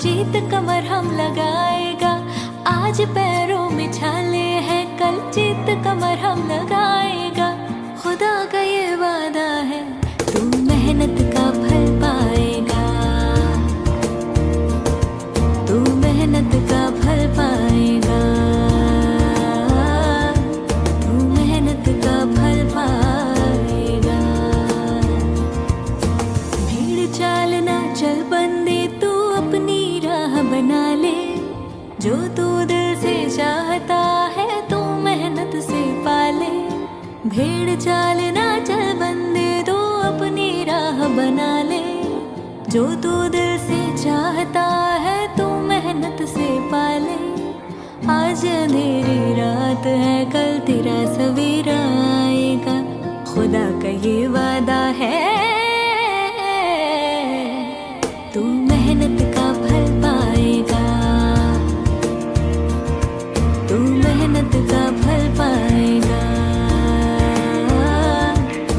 जीत कमर हम लगाएगा। आज पैरों में छाले हैं, कल जीत कमर हम लगाएगा। खुदा का ये वादा है, तू मेहनत का फल पाएगा, तू मेहनत का फल पाएगा, तू मेहनत का फल पाएगा। भीड़ चाल ना चल बंदे, तू अपनी राह बना ले। जो तू दिल से चाहता है, तू मेहनत से पाले। भीड़ चाल ना चल बंदे, तू अपनी राह बना ले। जो तू दिल से चाहता है, तू मेहनत से पाले। आज अंधेरी रात है, कल तेरा सवेरा आएगा। खुदा का ये वादा है,